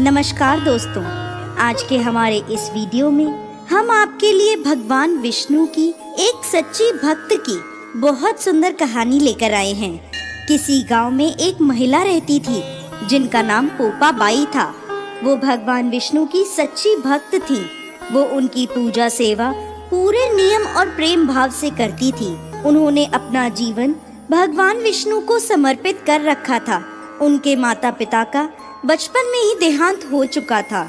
नमस्कार दोस्तों, आज के हमारे इस वीडियो में हम आपके लिए भगवान विष्णु की एक सच्ची भक्त की बहुत सुंदर कहानी लेकर आए हैं। किसी गांव में एक महिला रहती थी जिनका नाम पोपा बाई था। वो भगवान विष्णु की सच्ची भक्त थी। वो उनकी पूजा सेवा पूरे नियम और प्रेम भाव से करती थी। उन्होंने अपना जीवन भगवान विष्णु को समर्पित कर रखा था। उनके माता पिता का बचपन में ही देहांत हो चुका था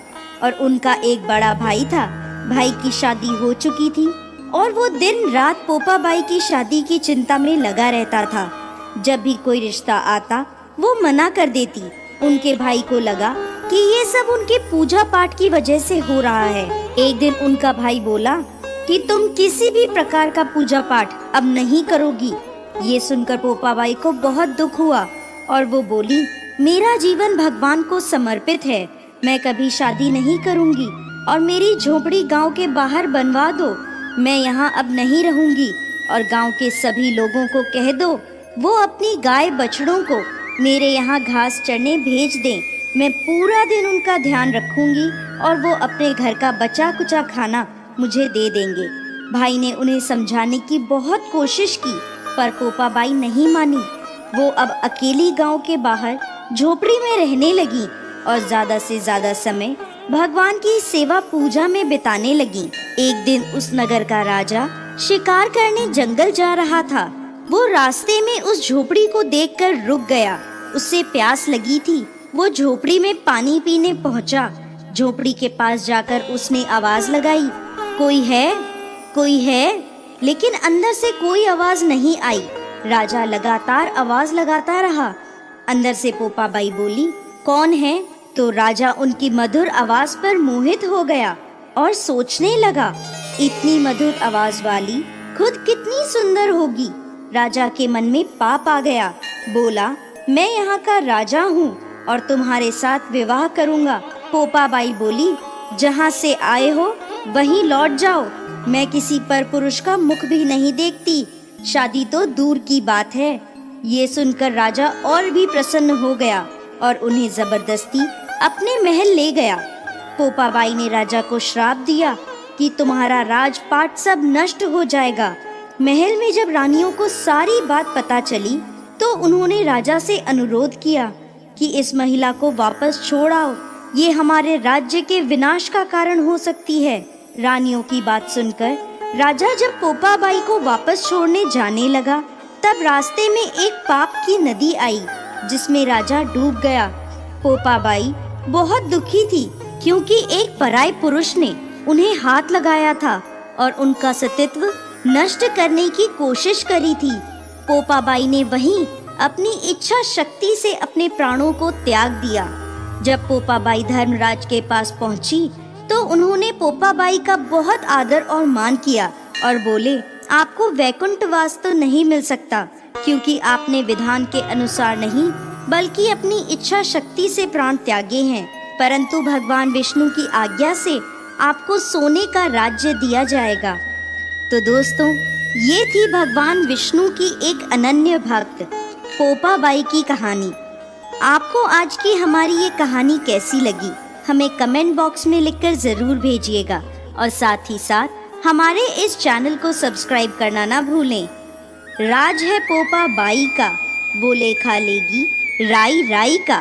और उनका एक बड़ा भाई था। भाई की शादी हो चुकी थी और वो दिन रात पोपा बाई की शादी की चिंता में लगा रहता था। जब भी कोई रिश्ता आता वो मना कर देती। उनके भाई को लगा कि ये सब उनके पूजा पाठ की वजह से हो रहा है। एक दिन उनका भाई बोला कि तुम किसी भी प्रकार का पूजा पाठ अब नहीं करोगी। ये सुनकर पोपा बाई को बहुत दुख हुआ और वो बोली, मेरा जीवन भगवान को समर्पित है। मैं कभी शादी नहीं करूंगी और मेरी झोपड़ी गांव के बाहर बनवा दो। मैं यहाँ अब नहीं रहूंगी और गांव के सभी लोगों को कह दो वो अपनी गाय बछड़ों को मेरे यहाँ घास चरने भेज दें। मैं पूरा दिन उनका ध्यान रखूंगी और वो अपने घर का बचा कुचा खाना मुझे दे देंगे। भाई ने उन्हें समझाने की बहुत कोशिश की पर पोपा बाई नहीं मानी। वो अब अकेली गांव के बाहर झोपड़ी में रहने लगी और ज्यादा से ज्यादा समय भगवान की सेवा पूजा में बिताने लगी। एक दिन उस नगर का राजा शिकार करने जंगल जा रहा था। वो रास्ते में उस झोपड़ी को देखकर रुक गया। उसे प्यास लगी थी। वो झोपड़ी में पानी पीने पहुंचा। झोपड़ी के पास जाकर उसने आवाज लगाई, कोई है, कोई है, लेकिन अंदर से कोई आवाज नहीं आई। राजा लगातार आवाज लगाता रहा। अंदर से पोपा बाई बोली, कौन है? तो राजा उनकी मधुर आवाज पर मोहित हो गया और सोचने लगा, इतनी मधुर आवाज वाली खुद कितनी सुंदर होगी। राजा के मन में पाप आ गया। बोला, मैं यहाँ का राजा हूँ और तुम्हारे साथ विवाह करूँगा। पोपा बाई बोली, जहाँ से आए हो वहीं लौट जाओ। मैं किसी पर पुरुष का मुख भी नहीं देखती। शादी तो दूर की बात है। ये सुनकर राजा और भी प्रसन्न हो गया और उन्हें जबरदस्ती अपने महल ले गया। पोपा बाई ने राजा को श्राप दिया कि तुम्हारा राजपाट सब नष्ट हो जाएगा। महल में जब रानियों को सारी बात पता चली तो उन्होंने राजा से अनुरोध किया कि इस महिला को वापस छोड़ आओ। ये हमारे राज्य के विनाश का कारण हो सकती है। रानियों की बात सुनकर राजा जब पोपा बाई को वापस छोड़ने जाने लगा तब रास्ते में एक पाप की नदी आई जिसमें राजा डूब गया। पोपा बाई बहुत दुखी थी क्योंकि एक पराये पुरुष ने उन्हें हाथ लगाया था और उनका अस्तित्व नष्ट करने की कोशिश करी थी। पोपा बाई ने वहीं अपनी इच्छा शक्ति से अपने प्राणों को त्याग दिया। जब पोपा बाई धर्मराज के पास पहुंची तो उन्होंने पोपा बाई का बहुत आदर और मान किया और बोले, आपको वैकुंठवास तो नहीं मिल सकता क्योंकि आपने विधान के अनुसार नहीं बल्कि अपनी इच्छा शक्ति से प्राण त्यागे हैं, परंतु भगवान विष्णु की आज्ञा से आपको सोने का राज्य दिया जाएगा। तो दोस्तों, ये थी भगवान विष्णु की एक अनन्य भक्त पोपा बाई की कहानी। आपको आज की हमारी ये कहानी कैसी लगी हमें कमेंट बॉक्स में लिखकर जरूर भेजिएगा और साथ ही साथ हमारे इस चैनल को सब्सक्राइब करना ना भूलें। राज है पोपा बाई का, वो लेखा लेगी राई राई का।